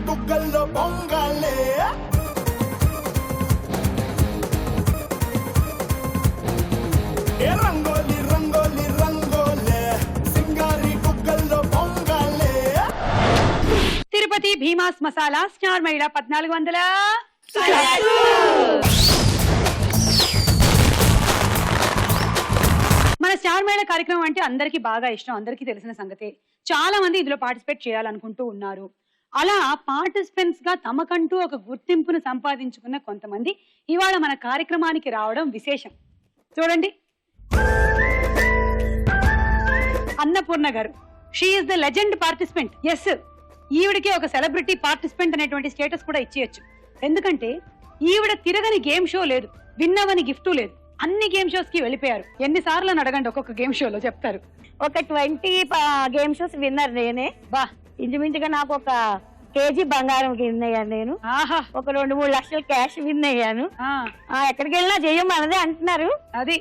బుగ్గల్లో పొంగాలే ఏ రంగోలి రంగోలి రంగోలే సింగారి బుగ్గల్లో పొంగాలే. Tirupati Bhimas masala star మహిళ 1400. మన star మహిళ కార్యక్రమం అంటే అందరికీ బాగా ఇష్టం, అందరికీ తెలిసిన సంగతే. చాలా మంది ఇందులో పార్టిసిపేట్ చేయాలనుకుంటూ ఉన్నారు. అలా పార్టిసిపెంట్స్ గా తమకంటూ ఒక గుర్తింపును సంపాదించుకున్న కొంతమంది ఇవాళ మన కార్యక్రమానికి రావడం విశేషం. చూడండి, అన్నపూర్ణ గారు. She is the legend participant. Yes, ఈవిడికి ఒక సెలబ్రిటీ పార్టిసిపెంట్ అనేటువంటి స్టేటస్ కూడా ఇచ్చేయచ్చు. ఎందుకంటే ఈవిడ తిరగని గేమ్ షో లేదు, విన్నవని గిఫ్ట్ లేదు. అన్ని గేమ్ షోస్ కి వెళ్ళిపోయారు. ఎన్నిసార్లు అని అడగండి, ఒక్కొక్క గేమ్ షోలో చెప్తారు. ఒక 20 గేమ్ షోస్ విన్నర్ నేనే. బా, ఇంచుమించుగా నాకు ఒక కేజీ బంగారం విన్ అయ్యాను నేను. ఆహా, ఒక 2-3 లక్షల క్యాష్ విన్ అయ్యాను. ఎక్కడికి వెళ్ళినా జయం మనదే అంటున్నారు. అది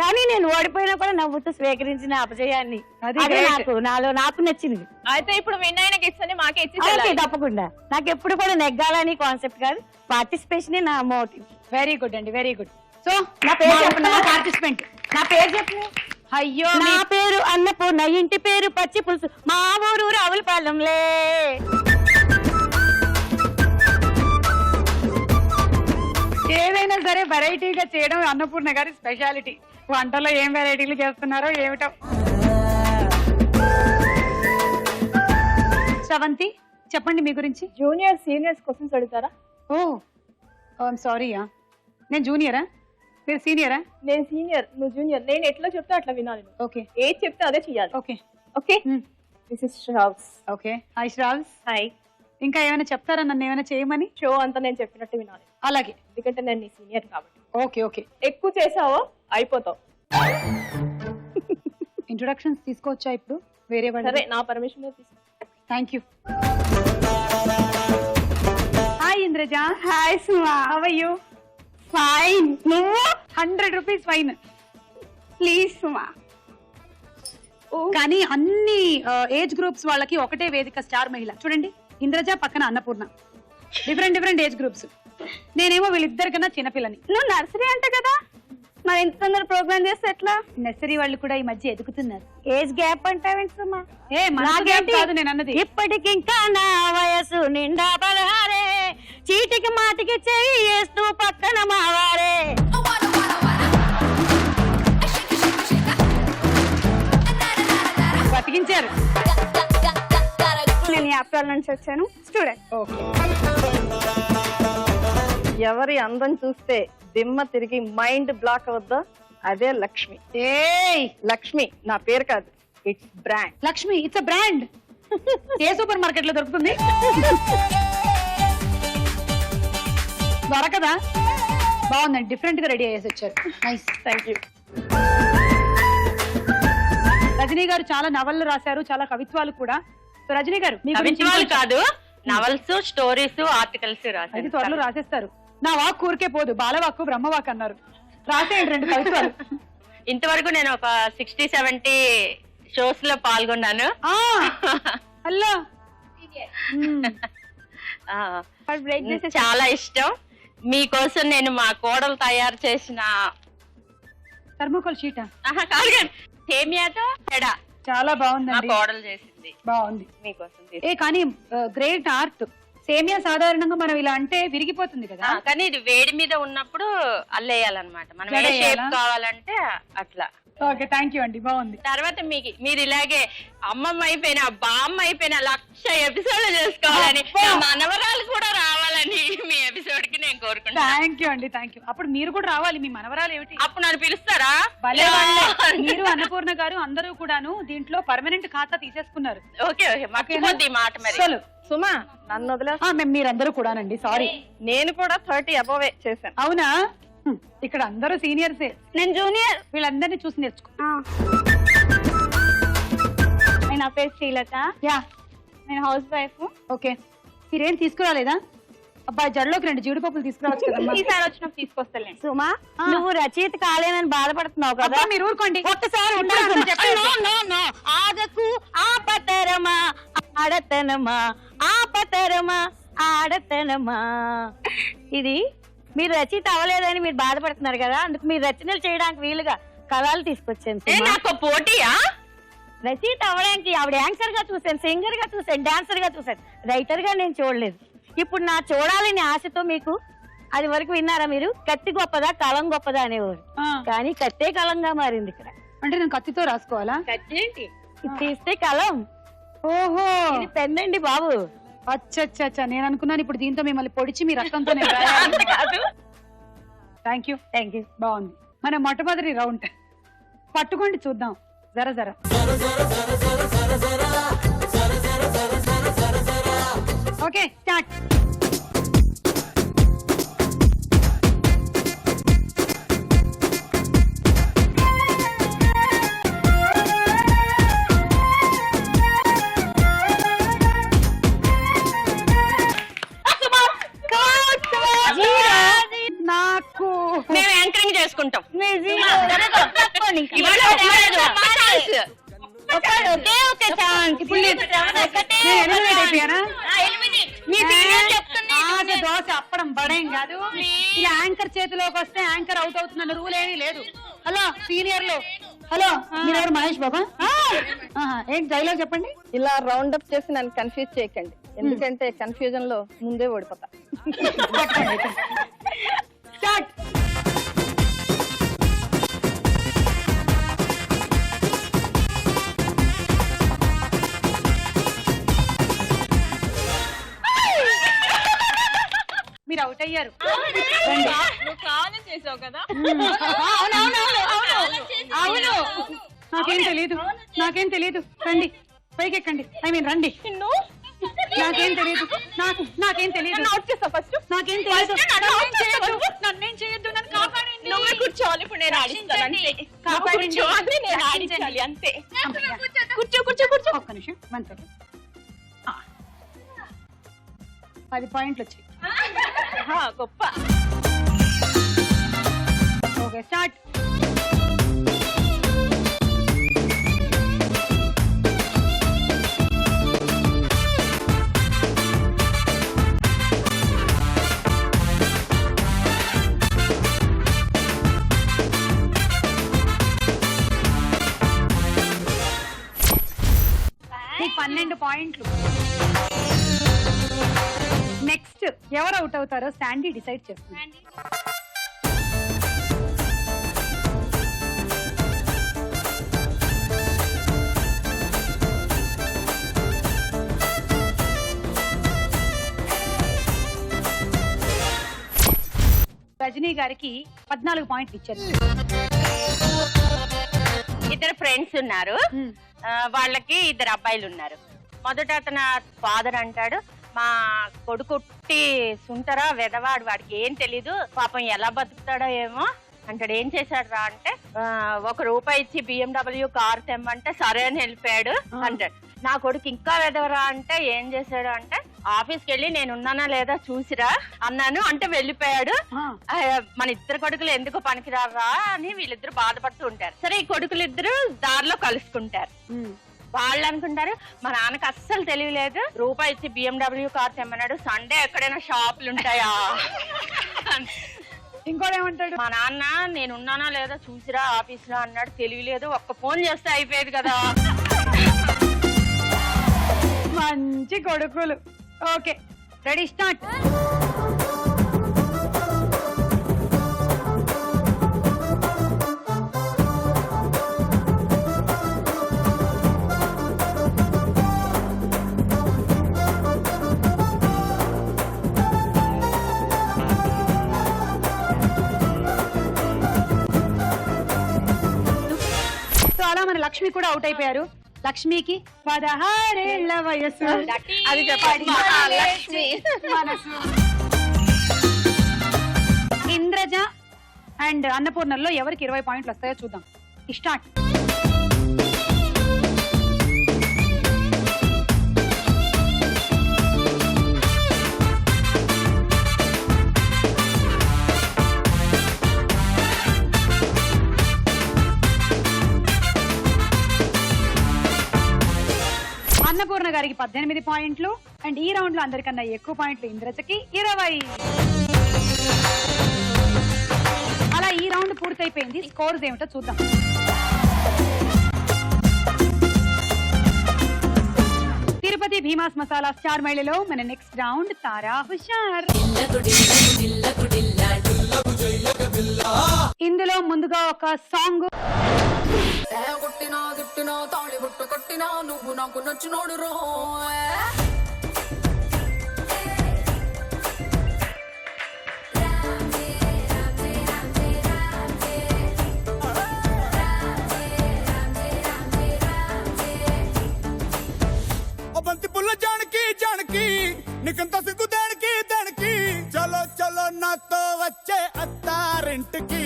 కానీ నేను ఓడిపోయినా కూడా నవ్వుతూ స్వీకరించిన అపజయాన్ని అది అదే great. నాకు నచ్చింది. అయితే ఇప్పుడు విన్ అయిన గిఫ్ట్స్ అన్ని మాకే ఇచ్చి తప్పకుండా. నాకు ఎప్పుడు కూడా నెగ్గాలని కాన్సెప్ట్ కాదు, పార్టిసిపేషన్ నా మోటివ్. వెరీ గుడ్ అండి, వెరీ గుడ్. సో నా పేరు చెప్పనా? పార్టిసిపెంట్ నా పేరు చెప్పు. అయ్యో, నా పేరు అన్నపూర్ణ, ఇంటి పేరు పచ్చి పులుసు, మా ఊరు రావులపాలెంలే. ఏదైనా సరే వెరైటీగా చేయడం అన్నపూర్ణ గారి స్పెషాలిటీ. వంటలో ఏం వెరైటీలు చేస్తున్నారో ఏమిటో. శ్రవంతి, చెప్పండి మీ గురించి. జూనియర్ సీనియర్స్ క్వశ్చన్స్ అడుగుతారా? ఓ సారీయా, నేను జూనియరా, మీరు సీనియరా? నేను సీనియర్, నువ్వు జూనియర్. నేను ఎట్లా చెప్తే అట్లా వినాలి. ఓకే, ఏది చెప్తే అదే చెయ్యాలి. Okay okay, this is Shravs. Okay. Hi Shravs. Hi. ఇంకా ఏమైనా చెప్తారా నన్ను ఏమైనా చేయమని? షో అంతా నేను చెప్పినట్టు వినాలి. అలాగే, ఎందుకంటే నేను నీ సీనియర్ కాబట్టి. Okay okay. ఎక్కువ చేసావో అయిపోతావు. ఇంట్రొడక్షన్స్ తీసుకోవచ్చా ఇప్పుడు వేరే వాళ్ళు? సరే, నా పర్మిషన్ తీసుకో. Thank you. Hi Indraja. Hi Suma. How are you? Fine. నువ్వు? 100 రూపీస్ ఫైన్. ప్లీజ్ సుమా. కానీ అన్ని ఏజ్ గ్రూప్స్ వాళ్ళకి ఒకటే వేదిక స్టార్ మహిళ. చూడండి, ఇంద్రజ పక్కన అన్నపూర్ణ, డిఫరెంట్ ఏజ్ గ్రూప్స్. నేనేమో వీళ్ళిద్దరికన్నా చిన్నపిల్లని. నువ్వు నర్సరీ అంట కదా, మరి ఇంత తొందర ప్రోగ్రామ్ చేస్తే ఎట్లా? నర్సరీ వాళ్ళు కూడా ఈ మధ్య ఎదుగుతున్నారు. ఏజ్ గ్యాప్ అంటావేంటి సుమా? ఏ మనకేంటి కాదు నేను అన్నది. ఇప్పటికి ఇంకా నా వయసు నిండా 16, చీటికి మాటికి చెయ్యి వేస్తూ పక్కన మావారే. బతికించారు. నేను యాప్రాల నుంచి వచ్చాను, స్టూడెంట్. ఓకే. ఎవరి అందం చూస్తే దిమ్మ తిరిగి మైండ్ బ్లాక్ అవద్దా, అదే లక్ష్మి. ఏయ్ లక్ష్మి నా పేరు కాదు, it's brand. Lakshmi, it's a brand. A super market లో దొరుకుతుంది? దొరకదా? బాగుందండి, డిఫరెంట్ గా రెడీ అయ్యేసి వచ్చారు. Nice, thank you. రజనీ గారు చాలా నవళ్ళు రాశారు, చాలా కవిత్వాలు కూడా. సో రజనీ గారు, మీ గురించి కవిత్వాలు కాదు, నవల్స్, స్టోరీస్, ఆర్టికల్స్ అది రాశారు. త్వరలో రాసేస్తారు. నా వాక్ ఊరికే పోదు, బాలవాక్కు బ్రహ్మవాక్ అన్నారు. రాసేయండి 2 కవిత్వాలు. ఇంతవరకు నేను ఒక 60-70 షోస్ లో పాల్గొన్నాను. అల్లా, చాలా ఇష్టం. మీకోసం నేను మా కోడలు తయారు చేసిన థర్మోకోల్ షీటా? సేమియాతో పెడా చాలా మా బాగుందండి. కోడలు చేసింది, బాగుంది. మీకోసం ఏ కానీ గ్రేట్ ఆర్ట్. సేమియా సాధారణంగా మనం ఇలా అంటే విరిగిపోతుంది కదా, కానీ ఇది వేడి మీద ఉన్నప్పుడు అల్లేయాలన్నమాట. మనం ఏ జడేయాలా? షేప్ కావాలంటే అట్లా. ఓకే, థ్యాంక్ యూ అండి, బాగుంది. తర్వాత మీరు ఇలాగే అమ్మమ్మ అయిపోయినా బామ్మ అయిపోయినా 1,00,000 ఎపిసోడ్లు చేసుకోవాలని, నా మనవరాలు కూడా రావాలని మీ ఎపిసోడ్ కి నేను కోరుకుంటాను. థ్యాంక్ యూ అండి, థ్యాంక్ యూ. అప్పుడు మీరు కూడా రావాలి, మీ మనవరాలు ఏమిటి? అప్పుడు నన్ను పిలుస్తారా? భలే వాళ్ళే. మీరు అన్నపూర్ణ గారు అందరూ కూడాను దీంట్లో పర్మనెంట్ ఖాతా తీసేసుకున్నారు. ఓకే ఓకే, మర్చిపోద్ది ఈ మాట మరి. అసలు సుమా, నన్ను వదిలే. మీరందరూ కూడానండి, సారీ. నేను కూడా 30 అబోవే చేశాను. అవునా? ఇక్కడ అందరూ సీనియర్సే. నేను జూనియర్. వీళ్ళందరినీ చూసి నేర్చుకో. నా పేరు శ్రీలత. యా, నేను హౌస్ వైఫ్. ఓకే. మీరేం తీసుకురాలేదా? అబ్బాయి జడలోకి 2 జీడిపప్పులు తీసుకురావచ్చు కదమ్మా. ఈసారి వచ్చినప్పుడు తీసుకొస్తాలేండి. సుమా, నువ్వు రచయిత కాలేనని బాధపడుతున్నావు కదా. అబ్బా, మీరు ఊరుకోండి. ఒక్కసారి ఆగకు ఆపతరమా, ఆడతనమా, ఆపతరమా, ఆడతనమా. ఇది మీరు రచయిత అవ్వలేదని మీరు బాధపడుతున్నారు కదా, అందుకు మీరు రచనలు చేయడానికి వీలుగా కళలు తీసుకొచ్చాను సుమా. నాకు పోటీయా? రచయిత అవ్వడానికి ఆవిడ యాంకర్ గా చూసాను, సింగర్ గా చూసాను, డాన్సర్ గా చూసాను, రైటర్ గా నేను చూడలేదు. ఇప్పుడు నా చూడాలని ఆశతో మీకు అది వరకు విన్నారా మీరు? కత్తి గొప్పదా కలం గొప్పదా అనేవారు, కానీ కత్తే కలంగా మారింది ఇక్కడ. అంటే నేను కత్తితో రాసుకోవాలా? కత్తి ఏంటి? ఇది తీస్తే కలం. ఓహో, ఇది పెన్నండి బాబు. అచ్చచ్చచ్చా, నేను అనుకున్నాను ఇప్పుడు దీంతో మిమ్మల్ని పొడిచి మీ రక్తంతో కాదు. Thank you. Thank you. బాగుంది. మన మొట్టమొదటి రౌండ్ పట్టుకోండి చూద్దాం. జర జర ఓకే, స్టార్ట్. నాకు మేము యాంకరింగ్ చేసుకుంటాం. ఇవాళ ఒకే ఒక ఛాన్స్. ఇప్పుడు నేను eliminate అయిపోయానా? మీ సీనియర్ చెప్తుంది. ఆశ దోశ అప్పడం బడేం కాదు. ఇలా యాంకర్ చేతిలోకి వస్తే యాంకర్ అవుట్ అవుతుందన్న రూల్ ఏమీ లేదు. హలో సీనియర్లు, హలో మీరెవరు? మహేష్ బాబా? ఏంటి డైలాగ్ చెప్పండి. ఇలా రౌండ్ అప్ చేసి నన్ను కన్ఫ్యూజ్ చేయకండి, ఎందుకంటే కన్ఫ్యూజన్ లో ముందే ఓడిపోతా. స్టార్ట్. మీరు అవుట్ అయ్యారు. అవును, నాకేం తెలీదు, నాకేం తెలీదు. రండి పైకెక్కండి. ఐ మీన్ రండి. నాకేం తెలీదు, నాకేం తెలీదు. నాకేం తెలీదు. నన్నేం చేయొద్దు, నన్ను కాపాడండి. నువ్వే కూర్చోవాలి, ఇప్పుడు నేను ఆడిస్తాను అంతే. కాపాడండి. కూర్చోవాలి, నేను ఆడించాలి అంతే. కూర్చో కూర్చో కూర్చో. ఒక్క నిమిషం, 1 second. 10 పాయింట్లు వచ్చాయి. గొప్ప. Okay, start. మీకు 12 పాయింట్లు. నెక్స్ట్ ఎవరు అవుట్ అవుతారో శాండీ డిసైడ్ చేస్తుంది. రజనీ గారికి 14 పాయింట్లు ఇచ్చారు. ఇద్దరు ఫ్రెండ్స్ ఉన్నారు, వాళ్ళకి 2 అబ్బాయిలు ఉన్నారు. మొదట అతను ఫాదర్ అంటాడు, మా కొడుకుట్టి సుంటరా వెదవాడు, వాడికి ఏం తెలీదు, పాపం ఎలా బతుకుతాడో ఏమో అంటాడు. ఏం చేశాడు రా అంటే, 1 రూపాయి ఇచ్చి BMW కార్ తెమ్మంటే సరే అని వెళ్ళిపోయాడు అంటాడు. నా కొడుకు ఇంకా వెదవరా అంటే ఏం చేశాడు అంటే, ఆఫీస్కి వెళ్ళి నేను ఉన్నానా లేదా చూసిరా అన్నాను అంటే వెళ్ళిపోయాడు. మన ఇద్దరు కొడుకులు ఎందుకు పనికిరారా అని వీళ్ళిద్దరు బాధపడుతూ ఉంటారు. సరే, ఈ కొడుకులు ఇద్దరు దారిలో కలుసుకుంటారు. వాళ్ళు అనుకుంటారు మా నాన్నకి అస్సలు తెలియలేదు, రూపాయి ఇచ్చి BMW కార్ తెమ్మన్నాడు, సండే ఎక్కడైనా షాపులు ఉంటాయా. ఇంకోటేమంటాడు, మా నాన్న నేను ఉన్నానా లేదా చూసిరా ఆఫీస్ లో అన్నాడు, తెలియలేదు, ఒక్క ఫోన్ చేస్తే అయిపోయేది కదా. మంచి కొడుకులు. Okay, ready, start. అలా మన లక్ష్మి కూడా అవుట్ అయిపోయారు. లక్ష్మికి 16 ఏళ్ల వయసు. అది చెప్పండి. లక్ష్మి మనసు. ఇంద్రజ అండ్ అన్నపూర్ణల్లో ఎవరికి 20 పాయింట్లు వస్తాయో చూద్దాం. స్టార్ట్. అన్నపూర్ణ గారికి 18 పాయింట్లు అండ్ ఈ రౌండ్ లో అందరికన్నా ఎక్కువ పాయింట్లు ఇంద్రజకి 20. అలా ఈ రౌండ్ పూర్తయిపోయింది. స్కోర్స్ ఏమిటో చూద్దాం. తిరుపతి భీమాస్ మసాలా స్టార్ మహిళలో మన నెక్స్ట్ రౌండ్ తారా హుషార్. ఇందులో ముందుగా ఒక సాంగ్. కొట్టినా గిట్టినా తాళి బుట్టు కట్టినా నువ్వు నాకు నచ్చినోడు రో. బంతి పుల్ల జానకి జానకి నీకంత సిగ్గు దానికి దానికి చలో చలో నాతో వచ్చే అత్తారింటికి.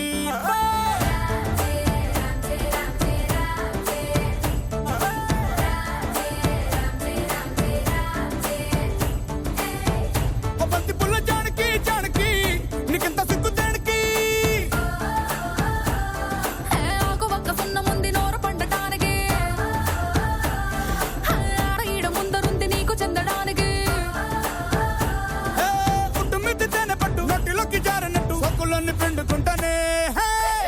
బంతి పుల్ల జానకి జానకి నీకంత సిగ్గు దానికి. ఒక ఒక్క సున్న ముందు నోరు పండటానికి ఈడ ముందరుంది నీకు చెందడానికి. కుటుంబిద్ది తేనె పట్టు నొట్టిలోకి జారనట్టు సొక్కులన్నీ పిండుకుంటానే.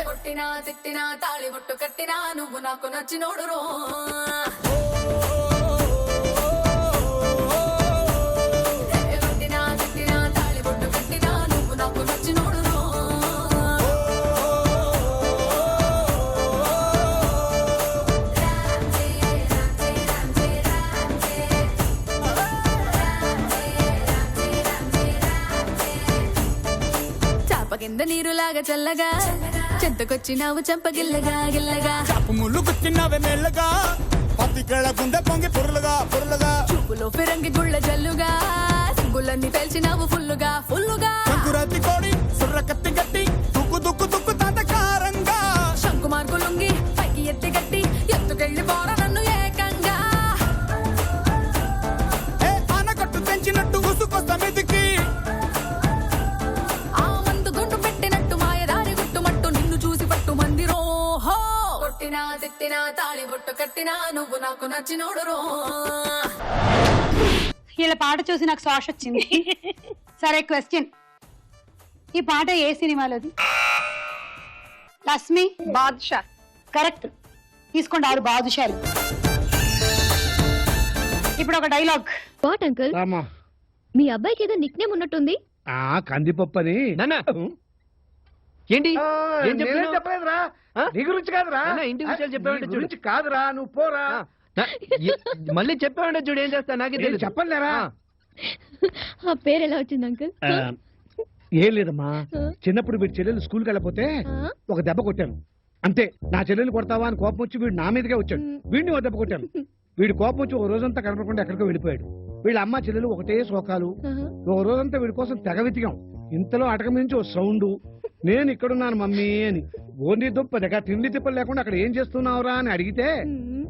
కొట్టినా తిట్టినా తాళి బుట్టు కట్టినా నువ్వు నాకు నచ్చినోడు రో. కొట్టినా తిట్టినా తాళి బుట్టు కట్టినా నువ్వు నాకు నచ్చినోడు రో. చాప కింద నీరులాగా చల్లగా చెంతకొచ్చినావు చంపగిల్లగా గిల్లగా. చాపు ముళ్ళు గుచ్చినవే మెల్లగా పత్తికేళ గుండె పొంగి పుర్లుగా పుర్లుగా. చూపులో ఫిరంగి గుళ్ళ జల్లుగా సిగ్గులన్నీ తెలిసినావు ఫుల్లుగా ఫుల్లుగా. సంకురాతి కోడి సుర్ర కత్తి గట్టి దుక్కు దుక్కు దుక్కు తాతకారంగా. శంకు మార్కు లుంగి పైకి ఎత్తి గట్టి ఎత్తుకెళ్ళి పోర నన్ను ఏకంగా. ఏ ఆనకట్టు తెంచినట్టు ఉసుకొస్తా మెదికి. ఆ మందు గుండు పెట్టినట్టు మాయదారి గుట్టుమట్టు నిన్ను చూసి పట్టు మంది రోహో. కొట్టినా తిట్టినా తాళి బొట్టు కట్టినా నువ్వు నాకు నచ్చినోడు రో. వీళ్ళ పాట చూసి నాకు శ్వాస వచ్చింది. సరే క్వశ్చన్, ఈ పాట ఏ సినిమాలోది? లక్ష్మి బాద్షా. కరెక్ట్. తీసుకోండి 6 బాదుషాలు. ఇప్పుడు ఒక డైలాగ్. వాట్ అంకుల్, మీ అబ్బాయికి ఏదో నిక్ నేమ్ ఉన్నట్టుంది. కందిపప్పు అని నాన్న ఏంటి ఏం నేనేం చెప్తున్నావ్? చెప్పలేదురా, ఆ? నీ గురించి కాదురా, నాన్న, ఇంటి విషయాలు చెప్పావంటే నీ చూడు. గురించి కాదురా, నువ్వు పోరా. మళ్ళీ చెప్పావంటే చూడు ఏం చేస్తా నాకే నేను తెలియదు. చెప్పలేరా. ఆ పేరు ఎలా వచ్చింది అంకుల్? ఏం లేదమ్మా, చిన్నప్పుడు వీడి చెల్లెలు స్కూల్కి వెళ్ళకపోతే ఒక దెబ్బ కొట్టాను అంతే. నా చెల్లెలు కొడతావా అని కోపం వచ్చి వీడు నా మీదకే వచ్చాడు. వీడిని ఒక దెబ్బ కొట్టాను. వీడి కోపం వచ్చి ఒక రోజంతా కనపడకుండా ఎక్కడికో వెళ్ళిపోయాడు. వీళ్ళ అమ్మ చెల్లెలు ఒకటే శోకాలు. ఒక రోజంతా వీడి కోసం తెగ వెతికాం. ఇంతలో అటక నుంచి ఓ సౌండ్, నేను ఇక్కడున్నాను మమ్మీ అని. ఓన్లీ దుప్పదగా తిండి తిప్పలు లేకుండా అక్కడ ఏం చేస్తున్నావురా అని అడిగితే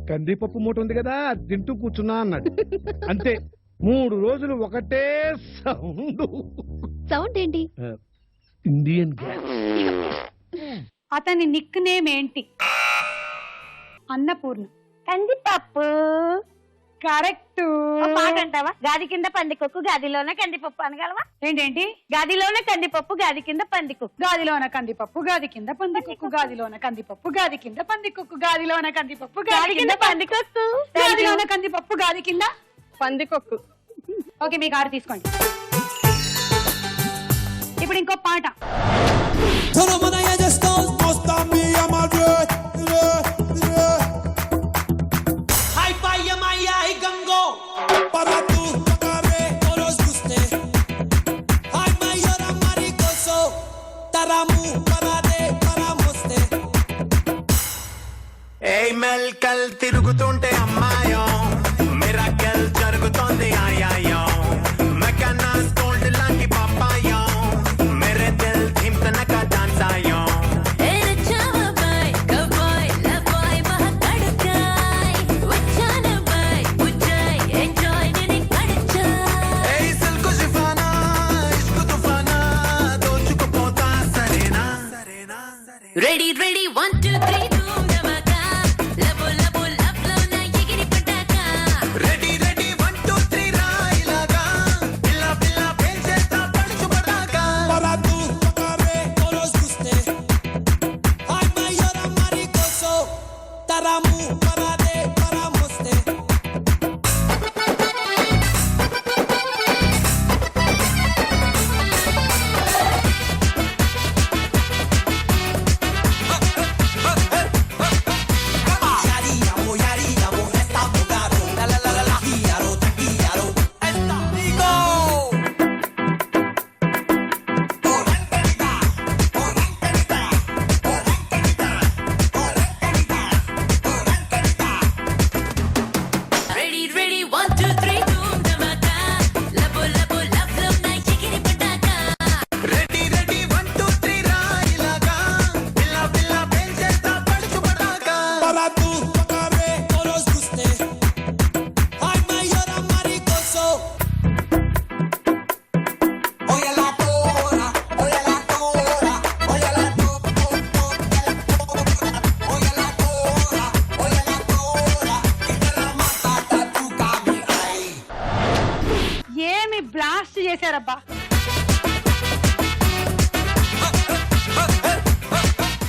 కందిపప్పు మూట ఉంది కదా అది తింటూ కూర్చున్నా అన్నాడు. అంతే, 3 రోజులు ఒకటే సౌండ్. సౌండ్ ఏంటి? Indian gas. అతని నిక్ నేమ్ ఏంటి? అన్నపూర్ణ. కందిపప్పు. కరెక్ట్. ఓ పాట అంటావా? గాది కింద పందికొక్కు గాదిలోన కందిపప్పు అనగలవా? ఏంటేంటి? గాదిలోన కందిపప్పు గాది కింద పందికొక్కు. గాదిలోన కందిపప్పు గాది కింద పందికొక్కు గాదిలోన కందిపప్పు గాది కింద పందికొక్కు గాదిలోన కందిపప్పు గాది కింద పందికొక్కు. గాదిలోన కందిపప్పు గాది కింద పందికొక్కు. ఓకే, మీ 6 తీసుకోండి. ఇప్పుడు ఇంకో పాట. మెల్కల్ తిరుగుతుంటే అమ్మాయో మిరాకెల్ జరుగుతోంది ఆయాయో మెకానా స్టోల్డ్ లాంటి పాపాయో మేరే దిల్ ధిమ్తనక డాన్స్ ఆయో. ఏ సిల్కు షిఫానా ఇష్కు తుఫానా దోచుకుపోతా సరేనా సరేనా. రెడీ రెడీ 1 2 3 ధూమ్ ధమాకా లబో లబో లబ్ లో నా ఎగిరి పటాక ready 1 2 3 boom dhamaka labo labo love love night chikini pataka ready ready 1 2 3 రా ఇలాగా పిల్ల పిల్ల పెంచేస్తా పడుచు పడాకా పరాతు పకారే కోరోస్ కుస్తే హాయ్ మయూరా మరి కోసో ఓయలా కోరా ఓయలా కోరా ఓయలా ఓయలా కోరా ఓయలా కోరా ఇతర మాతా తు కామి ఐ ఏమి బ్లాస్ట్ చేశారబ్బా.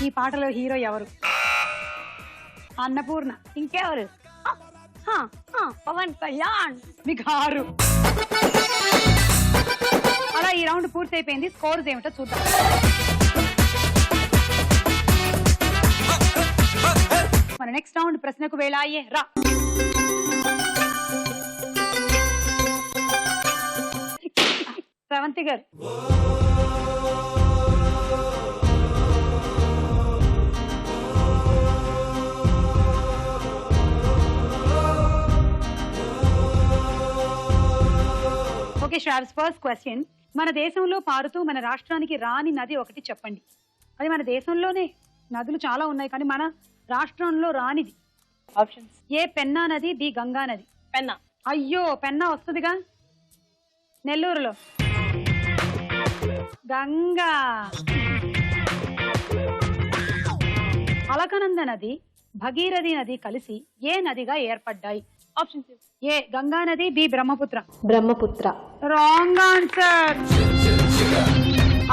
ఈ పాటలో హీరో ఎవరు? అన్నపూర్ణ. ఇంకెవరు? పవన్ కళ్యాణ్. మీకు 6. అలా ఈ రౌండ్ పూర్తయిపోయింది. స్కోర్స్ ఏమిటో చూద్దాం. మన నెక్స్ట్ రౌండ్ ప్రశ్నకు వేళాయే రా. శ్రవంతి గారు, ఓకే శ్రావ్స్, ఫస్ట్ క్వశ్చన్. మన దేశంలో పారుతూ మన రాష్ట్రానికి రాని నది ఒకటి చెప్పండి. అది మన దేశంలోనే నదులు చాలా ఉన్నాయి కానీ మన రాష్ట్రంలో రానిది. ఆప్షన్స్. ఏ పెన్నా నది, బి గంగా నది. పెన్నా. అయ్యో పెన్నా వస్తుందిగా. నెల్లూరులో గంగా. అలకనంద నది, భగీరథి నది కలిసి ఏ నదిగా ఏర్పడ్డాయి? ఆప్షన్స్. ఏ గంగా నది, B Brahmaputra. Brahmaputra. Wrong answer.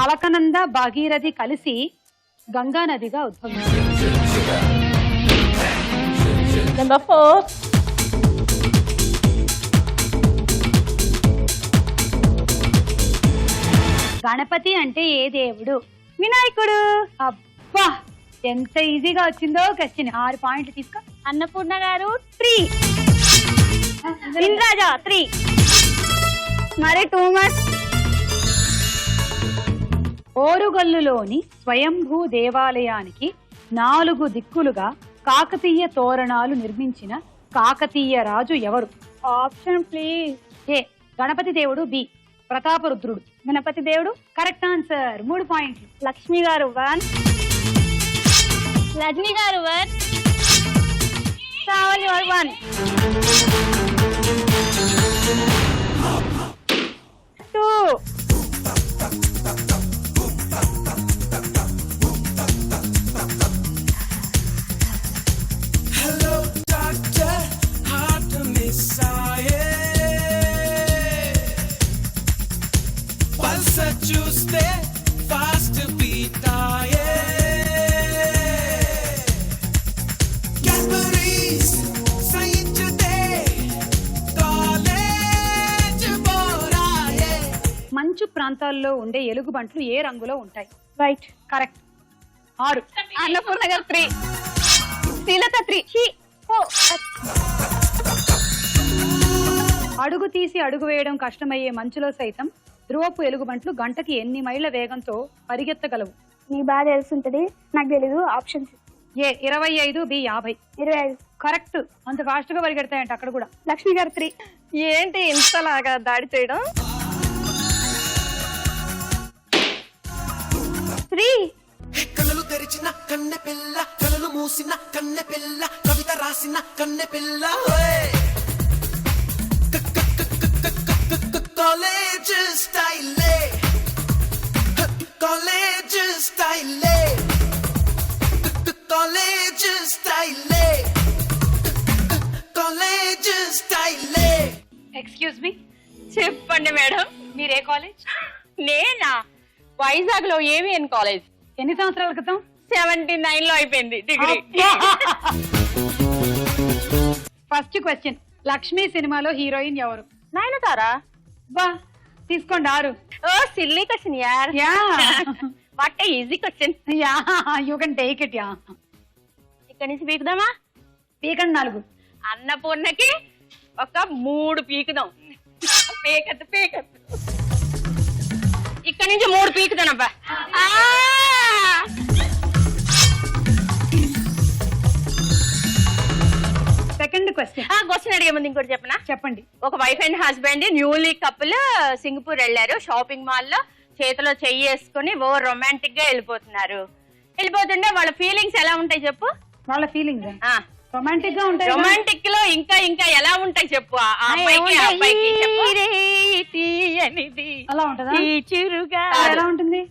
Alaknanda Bhagirathi కలిసి గంగా నదిగా ఉద్భవించింది. నెంబర్ 4. గణపతి అంటే ఏ దేవుడు? వినాయకుడు. అబ్బా ఎంత ఈజీగా వచ్చిందో క్వశ్చన్. 6 పాయింట్లు తీసుకో. అన్నపూర్ణ గారు 3. ఇంద్రాజా 3. మరి 2 మచ్. ఓరుగల్లులోని స్వయంభూ దేవాలయానికి 4 దిక్కులుగా కాకతీయ తోరణాలు నిర్మించిన కాకతీయ రాజు ఎవరు? Option please. ఏ గణపతి దేవుడు, బి ప్రతాపరుద్రుడు. గణపతి దేవుడు. Correct answer. 3 పాయింట్లు. లక్ష్మి గారు 1. రజనీ గారు 1. Shravani 1. 2. Hello doctor heart miss ఆయే పల్స్ చూస్తే ఫాస్ట్ బీట్ ఆయే క్యాడ్బరీస్ సైన్స్ డే కాలేజ్ బోరాయే. మంచు ప్రాంతాల్లో ఉండే ఎలుగుబంట్లు ఏ రంగులో ఉంటాయి? రైట్. కరెక్ట్. 6. అన్నపూర్ణ గారు 3. శ్రీలత 3. అడుగు తీసి అడుగు వేయడం కష్టమయ్యే మంచులో సైతం ధ్రువపు ఎలుగుబంట్లు గంటకి ఎన్ని మైళ్ళ వేగంతో పరిగెత్తగలవు? నీకు బాగా తెలుసుంటది, నాకు తెలీదు. ఆప్షన్స్. ఏ 25, బి 50. 25. కరెక్ట్. అంత ఫాస్ట్ గా పరిగెడతాయంట అక్కడ కూడా. లక్ష్మి గారు 3. ఏంటి ఇంతలాగా దాడి చేయడం? 3. కళ్ళు తెరిచిన కన్నె పిల్ల కళ్ళు మూసిన కన్నె పిల్ల కవిత రాసిన కన్నె పిల్ల కాలేజ్ స్టైలే కాలేజ్ స్టైలే కాలేజ్ స్టైలే కాలేజ్ స్టైలే. ఎక్స్క్యూజ్ మీ, చెప్పండి మేడం. మీరే కాలేజ్? నేనా? వైజాగ్ లో ఏవిఎన్ కాలేజ్. ఎన్ని సంవత్సరాల క్రితం? 79 లో అయిపోయింది డిగ్రీ. First question. లక్ష్మి సినిమాలో హీరోయిన్ ఎవరు? నయనతారా. బా తీసుకోండి 6. ఓ సిల్లీ క్వశ్చన్ యార్. Yeah what a easy question. Yeah you can take it. Yeah ఇక్కడ నుంచి పీకుదామా? పీకండి 4. అన్నపూర్ణకి ఒక 3 పీకుదాం. పేకత్తు పేకత్తు. ఇక్కడ నుంచి 3 పీకుతానబ్బా. సెకండ్ క్వశ్చన్ క్వశ్చన్ అడిగే ముందు ఇంకోటి చెప్పనా? చెప్పండి. ఒక wife and husband newly couple Singapore వెళ్ళారు. షాపింగ్ మాల్ లో చేతిలో చెయ్యి వేసుకుని ఓ రొమాంటిక్ గా వెళ్ళిపోతుంటే వాళ్ళ ఫీలింగ్స్ ఎలా ఉంటాయి చెప్పు? వాళ్ళ ఫీలింగ్స్ రొమాంటిక్ గా ఉంటాయి. రొమాంటిక్ లో ఇంకా ఇంకా ఎలా ఉంటాయి చెప్పు? ఆ అమ్మాయికి ఆ అబ్బాయికి చెప్పు. అలా ఉంటుందా? ఎలా ఉంటుంది?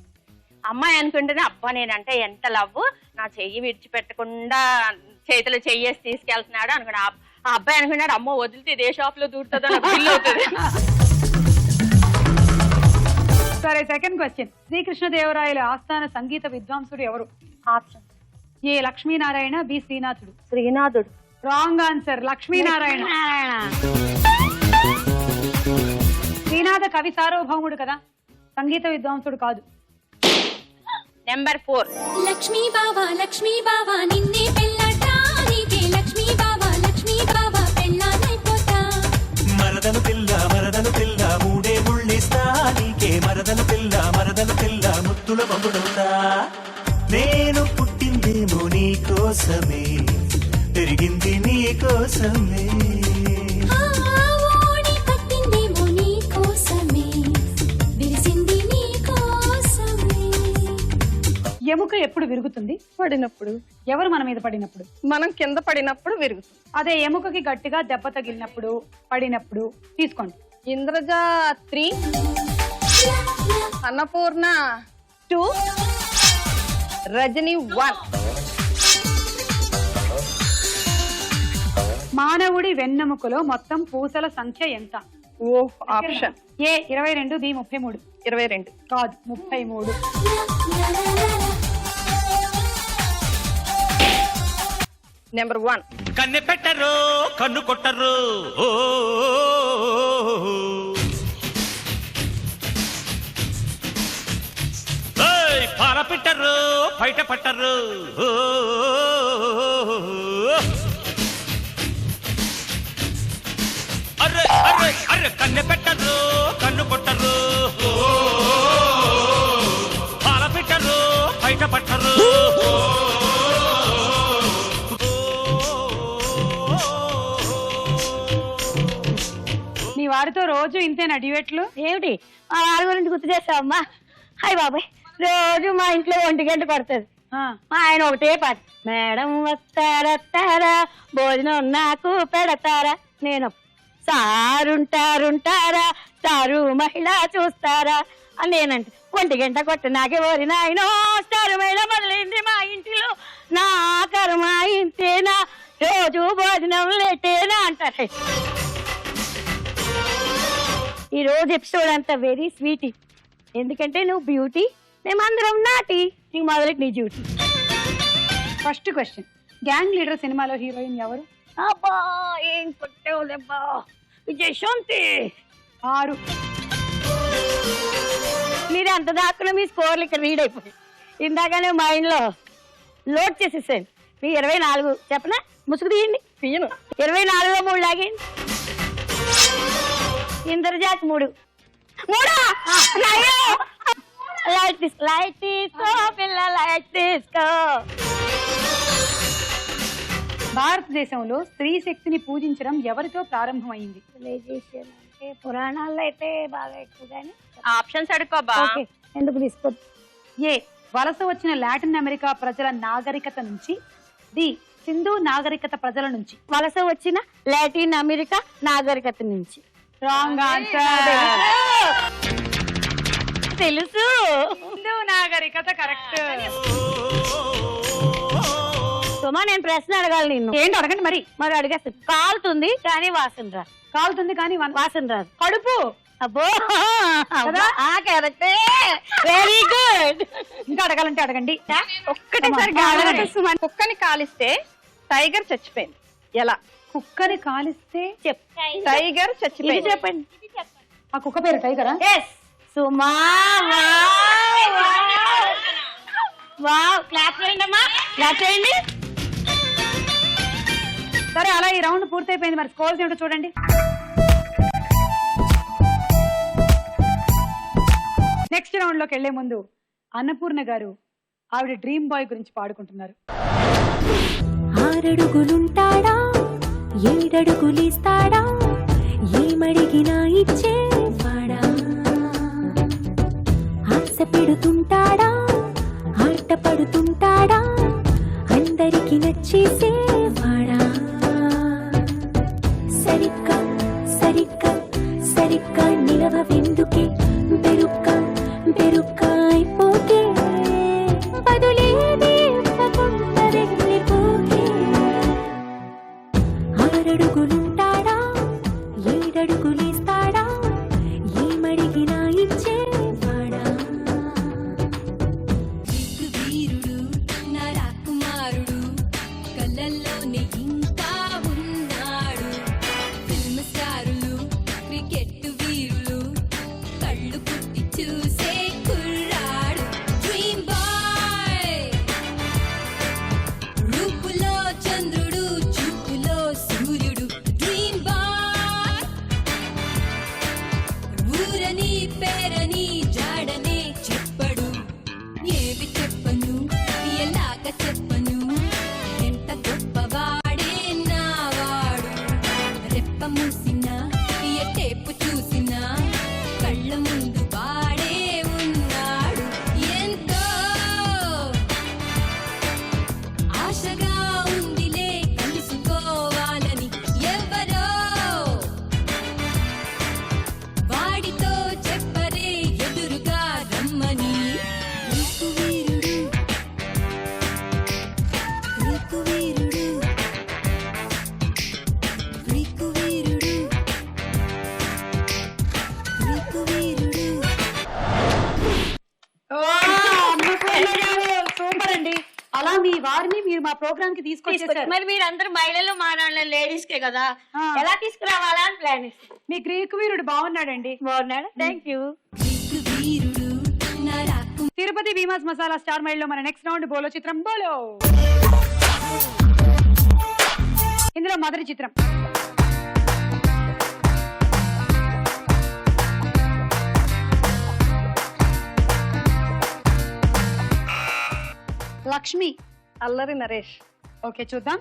అమ్మాయి అనుకుంటేనే అబ్బా నేనంటే ఎంత లవ్, నా చెయ్యి విడిచిపెట్టకుండా చేతిలో చెయ్యేసి తీసుకెళ్తున్నాడు అనుకున్నా. ఆ అబ్బాయి అనుకున్నాడు అమ్మో వదిలితే ఇదే షాప్ లో దూరుతుందో నాకు బిల్ అవుతుంది. సరే సెకండ్ క్వశ్చన్. శ్రీకృష్ణదేవరాయల ఆస్థాన సంగీత విద్వాంసుడు ఎవరు? Option A Lakshminarayana, B Srinathudu. Srinathudu. Wrong answer, Lakshminarayana. Srinatha కవి సార్వభౌముడు కదా, సంగీత విద్వాంసుడు కాదు. నెంబర్ 4. లక్ష్మీ బావా నిన్నే పెళ్ళాట నీకే లక్ష్మీ బావా పెళ్ళానైపోతా. మరదలు పిల్ల మూడే ముళ్ళిస్తా నీకే మరదలు పిల్ల ముత్తుల బొమ్మడుతా. నేను పుట్టిందేమో నీ కోసమే, పెరిగింది నీ కోసమే. ఓడి కట్టిందేమో నీ కోసమే, విరిసింది నీ కోసమే. ఎముక ఎప్పుడు విరుగుతుంది? పడినప్పుడు. ఎవరు మన మీద పడినప్పుడు? మనం కింద పడినప్పుడు విరుగుతుంది. అదే ఎముకకి గట్టిగా దెబ్బ తగిలినప్పుడు, పడినప్పుడు. తీసుకోండి. ఇంద్రజ 3, అన్నపూర్ణ 2, రజని 1. మానవుడి వెన్నెముకలో మొత్తం పూసల సంఖ్య ఎంత? ఓ ఆప్షన్. ఏ 22, బి 33. 22. కాదు, 33. నెంబర్ 1. కన్నె పెట్టరు కన్ను కొట్టరు, పాల పెట్టరు బయట పట్టరు. అర్రే అర్రే అర్రే కన్నె పెట్టరు కన్ను కొట్టరు, పాల పెట్టరు బయట పట్టరు. మీ వారితో రోజు ఇంతేనా డ్యూయెట్లు? ఏమిటి మా వారి గురించి గుర్తు చేస్తావమ్మా? హాయ్ బాబాయ్, రోజు మా ఇంట్లో 1 గంట పడుతుంది. మా ఆయన ఒకటే పాట, మేడం వస్తారా భోజనం నాకు పెడతారా. నేను సారుంటారా సారు మహిళ చూస్తారా అని నేనంటే 1 గంట కొట్ట నాకే ఓరి నాయనో స్టారు మహిళ మొదలైంది మా ఇంటిలో, నా కర్మ ఇంతేనా, రోజు భోజనం లేటేనా అంటారు. ఈ రోజు ఎపిసోడ్ అంతా వెరీ స్వీట్, ఎందుకంటే నువ్వు బ్యూటీ, మేమందరం నాటి, నీకు మొదలెట్ నీ duty. First question. Gang leader సినిమాలో హీరోయిన్ ఎవరు? అబ్బా ఏం కొట్టేవులేబ్బా, విజయశాంతి. 6. మీరు అంత దాక్కున మీ స్కోర్లు ఇక్కడ రీడ్ అయిపోయి ఇందాకనే మైండ్ లో లోడ్ చేసేసాను. మీ 24 చెప్పనా? ముసుగు తీయండి. 24లో 3 లాగండి. ఇంద్రజాత్ 3. లైట్ తీసుకో పిల్ల, లైట్ తీసుకో. భారతదేశంలో స్త్రీ శక్తిని పూజించడం ఎవరితో ప్రారంభమైంది? అంటే పురాణాల్లో అయితే బాగా ఎక్కువ కానీ. ఆప్షన్స్ అడుకోబా. ఓకే, ఎందుకు తీసుకో? ఏ వలస వచ్చిన లాటిన్ అమెరికా ప్రజల నాగరికత నుంచి, డి సింధు నాగరికత ప్రజల నుంచి. వలస వచ్చిన లాటిన్ అమెరికా నాగరికత నుంచి. Wrong answer. తెలుసు, సింధు నాగరికత కరెక్ట్. సుమా నేను ప్రశ్న అడగాలి నిన్ను. ఏంటి అడగండి మరి. మరి అడిగేస్తాను. కాలుతుంది కానీ వాసన రాదు. కాలుతుంది కానీ వాసన రాదు. కడుపు. అబ్బో కరెక్టే, వెరీ గుడ్. ఇంకా అడగాలంటే అడగండి. ఒక్కటేసారి కుక్కని కాలిస్తే టైగర్ చచ్చిపోయింది ఎలా? కుక్కని కాలిస్తే టైగర్ చచ్చిపోయింది. చెప్పండి. ఆ కుక్క పేరు టైగరా? సుమా. వావ్, క్లాప్ చేయండి అమ్మా, క్లాప్ చేయండి. సరే, అలా ఈ రౌండ్ పూర్తయిపోయింది. మరి స్కోర్స్ ఏమిటో చూడండి. నెక్స్ట్ రౌండ్ లోకి వెళ్లే ముందు అన్నపూర్ణ గారు ఆవిడ డ్రీమ్ బాయ్ గురించి పాడుకుంటున్నారు. 6 అడుగులుంటాడా ఏడడుగులిస్తాడా ఏమడిగినా ఇచ్చేవాడా ఆశ పెడుతుంటాడా ఆట పడుతుంటాడా అందరికి నచ్చేసేవాడా సరిగ్గా సరిగ్గా సరిగ్గా నిలవెందుకే బెరుక్క అయిపోతే బదులేది ఇవ్వకుండా వెళ్ళిపోకే ఆరడుగులుంటాడా ఏడడుగులేస్తాడా ఏమడిగినా ఇచ్చేవాడా వీరుడు నా రాకుమారుడు కళ్ళల్లోనే ఇంకా ఉన్నాడు ఫిల్మ్ స్టారులు క్రికెట్ వీరులు కళ్ళు పుట్టి చూసే కుర్రాడు డ్రీమ్ బాయ్ రూపులో చంద్రుడు చూపులో సూర్యుడు డ్రీమ్ బాయ్ ఊరని పేరని జాడనే చెప్పడు ఏవి చెప్పను ఎలాగ చెప్పను ఎంత గొప్పవాడే నావాడు రెప్ప మూసినా టేపు చూసినా కళ్ళ ముందు వాడే ఉన్నాడు ఎంతో ఆశగా ఉందిలే కలుసుకోవాలని ఎవరో వాడితో చెప్పరే ఎదురుగా రమ్మని రీకు వీరుడు రీకు వీరుడు రీకు వీరుడు రీకు వీరుడు సూపర్ అండి. అలా మీ వారిని మీరు మా ప్రోగ్రామ్ కి తీసుకొచ్చేసారు. మరి మీరందరూ మహిళలు మా లేడీస్ కే కదా ఆ. ఎలా తీసుకురావాలా అని ప్లాన్ మీ గ్రీకు వీరుడు బాగున్నాడండి. బాగున్నాడు థ్యాంక్ యూ రీకు వీరుడు నా రాకు తిరుపతి భీమాస్ మసాలా స్టార్ మైల్ లో మన నెక్స్ట్ రౌండ్ బోలో చిత్రం బోలో. ఇందులో మొదటి చిత్రం లక్ష్మి. అల్లరి నరేష్. ఓకే చూద్దాం.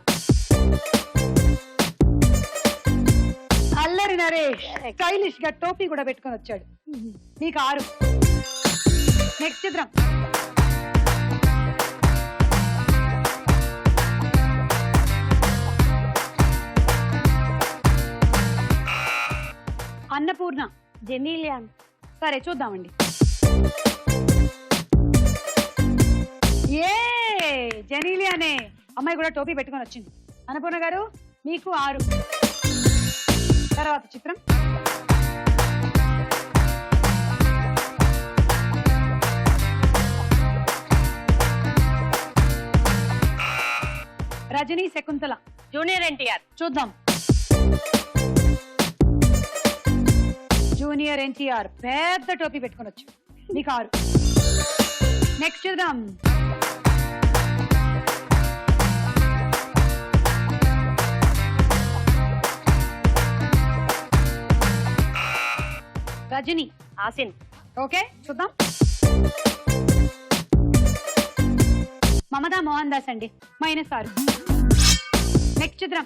అల్లరి నరేష్ స్టైలిష్ గా టోపీ కూడా పెట్టుకొని వచ్చాడు. మీకు 6. నెక్స్ట్ చిత్రం అన్నపూర్ణ. జెనీలియాన్. సరే చూద్దామండి. ఏ జెనీలియానే అమ్మాయి కూడా టోపీ పెట్టుకొని వచ్చింది. అన్నపూర్ణ గారు మీకు 6. తర్వాత చిత్రం రజనీ శకుంతల. జూనియర్ ఎన్టీఆర్. చూద్దాం. జూనియర్ ఎన్టీఆర్ పెద్ద టోపీ పెట్టుకొని వచ్చు. మీకు 6. నెక్స్ట్ చూద్దాం. రజనీ. ఆసిన్. ఓకే చూద్దాం. మమతా మోహన్ దాస్ అండి -6. నెక్స్ట్ చిత్రం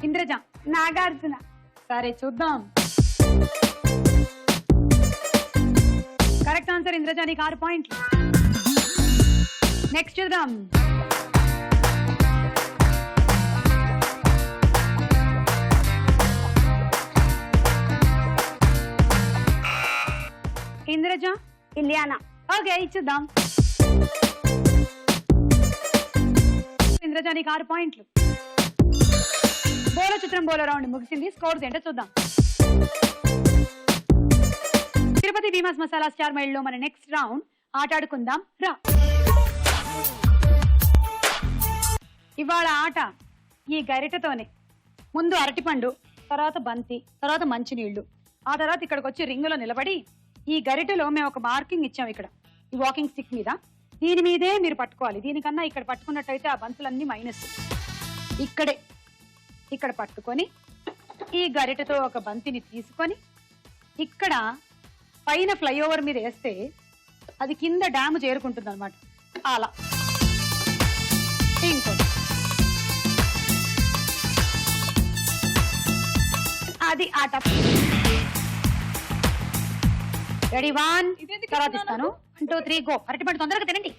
ఇంద్రజ. నాగార్జున. సరే చూద్దాం. కరెక్ట్ ఆన్సర్ ఇంద్రజ, నీకు 6 పాయింట్లు. నెక్స్ట్ చూద్దాం. ఇంద్రజ. ఇలియానా. ఓకే ఇచ్చుద్దాం. ఇంద్రజ నీకు 6 పాయింట్లు. బోలో చిత్రం బోలో రౌండ్ ముగిసింది. స్కోర్స్ ఏంటో చూద్దాం. తిరుపతి భీమాస్ మసాలా స్టార్ మైల్ లో మన నెక్స్ట్ రౌండ్ ఆటాడుకుందాం రా. ఇవాళ ఆట ఈ గరిటతోనే. ముందు అరటిపండు, తర్వాత బంతి, తర్వాత మంచినీళ్లు, ఆ తర్వాత ఇక్కడికి వచ్చి రింగులో నిలబడి ఈ గరిటెలో మేము ఒక మార్కింగ్ ఇచ్చాం ఇక్కడ ఈ వాకింగ్ స్టిక్ మీద. దీని మీదే మీరు పట్టుకోవాలి. దీనికన్నా ఇక్కడ పట్టుకున్నట్టయితే ఆ బంతులన్నీ మైనస్. ఇక్కడ పట్టుకొని ఈ గరిటెతో ఒక బంతిని తీసుకొని ఇక్కడ పైన ఫ్లైఓవర్ మీద వేస్తే అది కింద డ్యామ్ చేరుకుంటుంది అనమాట. అలా ఇంకోటి అది ఆట. రెడీ 1 తర్వాత ఇస్తాను. 1 2 3 గో. అరటిపండు తొందరగా తినండి.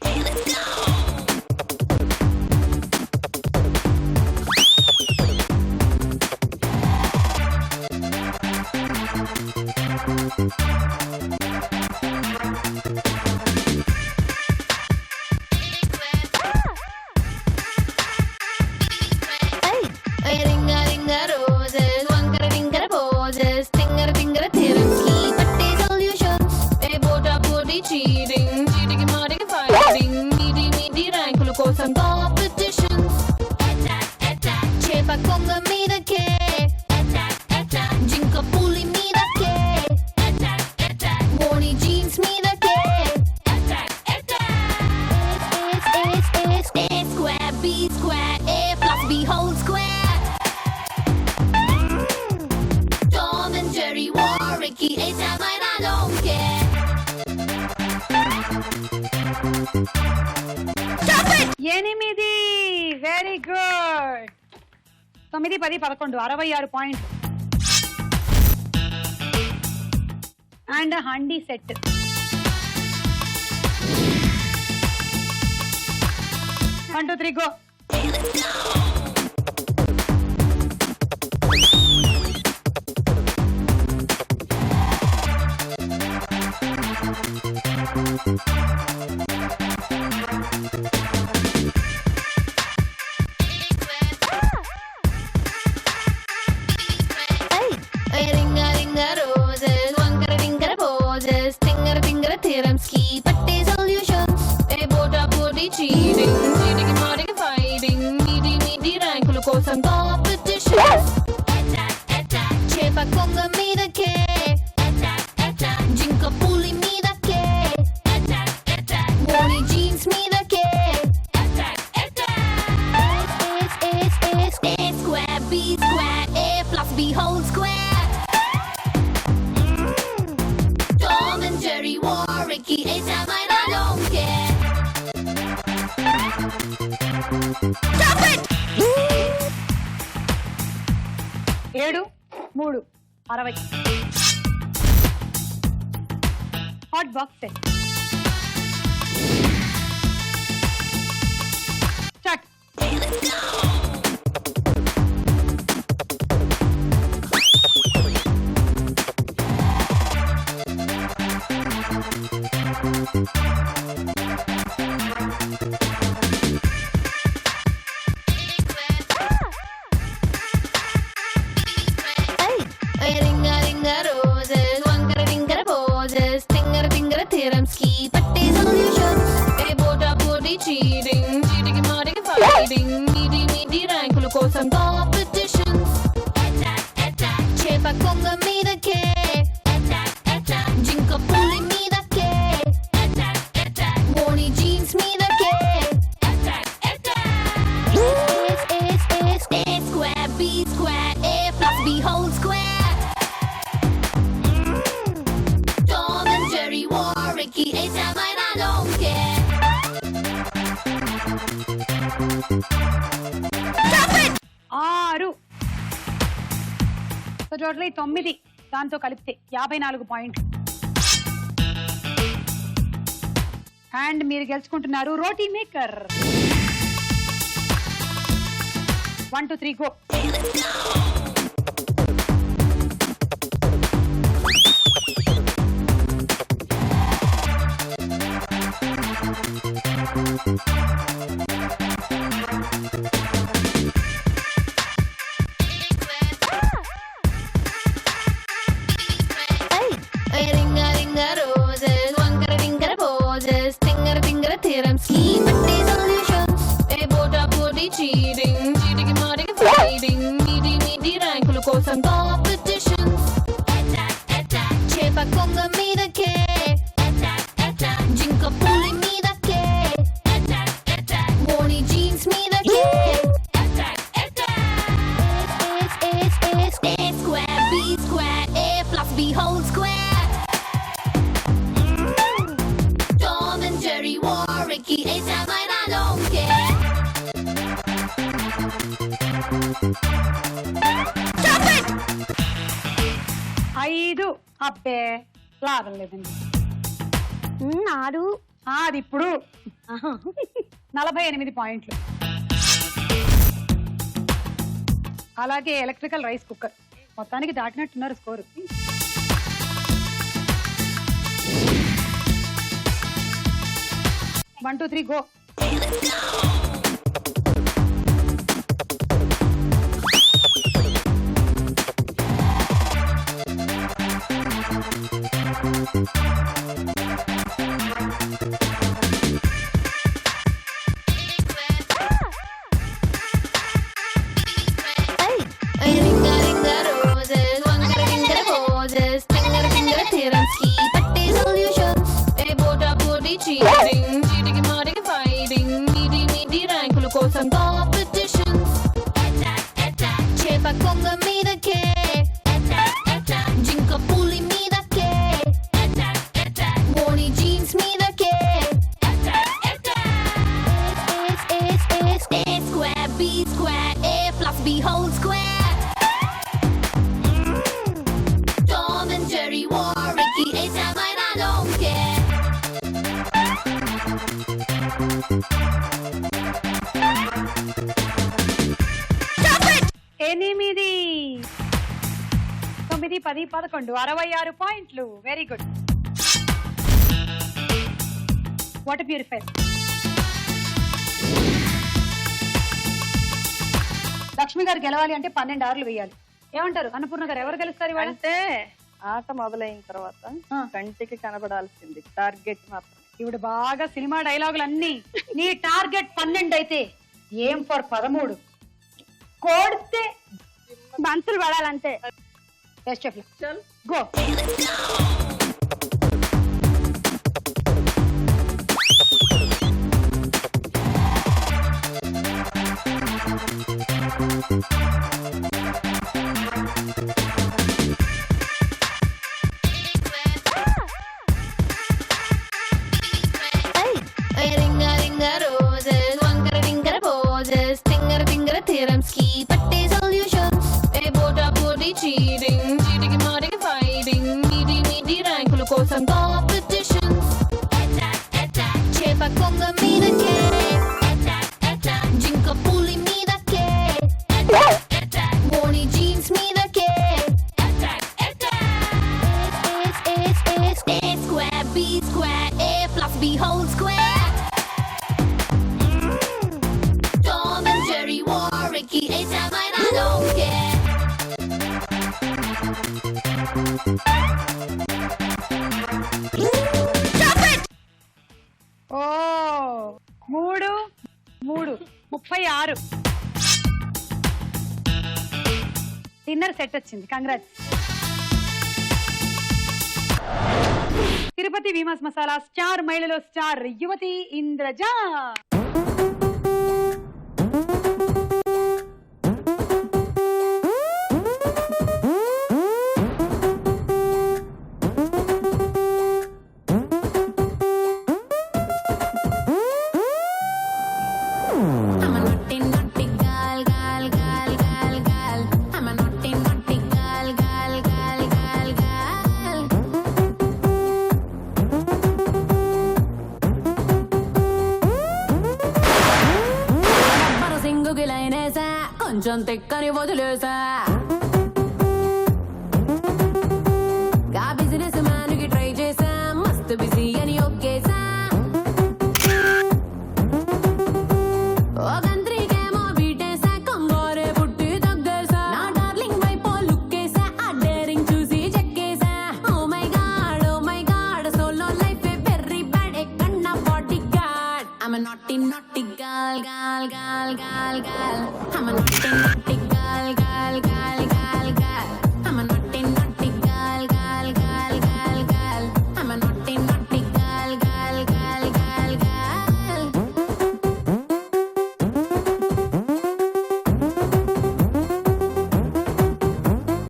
Ringa ringa roses, wankara tinkara poses, tingara tingara theoremski, patte solutions. Bota body cheating, cheating marking fighting, meaty meaty rankulu kosam competitions. Chepa konga meedake, jinka puli meedake, Moni jeans meedake. A square, B square, A plus B whole square. Tom and Jerry, Warwicky, A-Time, I don't care. Stop it! 8 very good. 9 10 11 66 point and handi set. One, two, three, go. Ringa ringa roses, wankara tinkara poses, tingara tingara theoremski, patte solutions. Bota body cheating, cheating marking fighting, meaty meaty rankulu kosam competitions. Chepa konga meedake, jinka puli meedake, Moni jeans meedake. A square, B square, A plus B whole square. Tom and Jerry, Warwicky, A-Time, I don't care. Stop it! 7 3 60. Hot box set. Start. Ringa ringa roses, wankara tinkara poses, tingara tingara theoremski, patte solutions. Bota body cheating, cheating marking fighting, meaty meaty rankulu kosam competitions. Chepa konga meedake, jinka puli meedake, Moni jeans meedake. A square, B square, A plus B whole square. Tom and Jerry, Warwicky, A-Time, I don't care. Stop it! 6. So total 9 దాంతో కలిపితే 54 పాయింట్లు. And మీరు గెలుచుకుంటున్నారు roti maker. 1 2 3 go. Ringa ringa roses, wankara tinkara poses, tingara tingara theoremski, patte solutions. Bota body cheating, cheating marking fighting, meaty meaty rankulu kosam competitions. Chepa konga meedake, jinka puli meedake, Moni jeans meedake. A square, B square, A plus B whole square. Ricky, anytime I don't care. 5 అబ్బే లాభం లేదండి. 6 అది ఇప్పుడు 48 పాయింట్లు. అలాగే electrical rice cooker మొత్తానికి దాటినట్టున్నారు score. 1 2 3 go. Ringa ringa roses, wangara ringara poses, tingara tingara theorems ki patte solutions. Hey bota boti cheating, cheating marting fighting, meaty rankulu kosam competitions. Attack attack, chepa konga meedake. Attack attack, jinka puli meedake. Attack attack, boni jeans meedake. Attack attack, A square, B square, A plus B whole square. Tom and Jerry war, Ricky, anytime I don't care. ఎనిమిది 9 10 11 66 పాయింట్లు. Very good. What beautify. Lakshmi గారు గెలవాలి అంటే 12 ఆర్లు వేయాలి. ఏమంటారు అన్నపూర్ణ గారు, ఎవరు గెలుస్తారు ఇవాళ? అంటే ఆట మొదలైన తర్వాత కంటికి కనబడాల్సింది టార్గెట్ మాత్రం. ఇప్పుడు బాగా సినిమా డైలాగులు అన్ని. నీ టార్గెట్ 12 అయితే ఏం ఫర్ 13 కోడితే బంతులు పడాలంతే. Best of luck. Go. Ringa ringa roses, wangara ringara poses, tingara tingara theorems ki patte solutions. Hey bota boti cheating, cheating marting fighting, meaty rankulu kosam competitions. Attack attack, chepa konga meedake. Attack attack, jinka puli meedake. Attack attack, boni jeans meedake. Attack attack, A square, B square, A plus B whole square. Tom and Jerry war, Ricky, anytime I don't care. ఓ 3 3 36. Dinner set వచ్చింది. Congrats. Tirupati వీమాస్ masala star మహిళలో star యువతి Indraja. I'm a naughty gal, gal, gal, gal, gal. I'm a naughty gal, gal, gal, gal, gal. Number సింగుకి లైనేసా, కొంచెం తిక్కని వదిలేసా.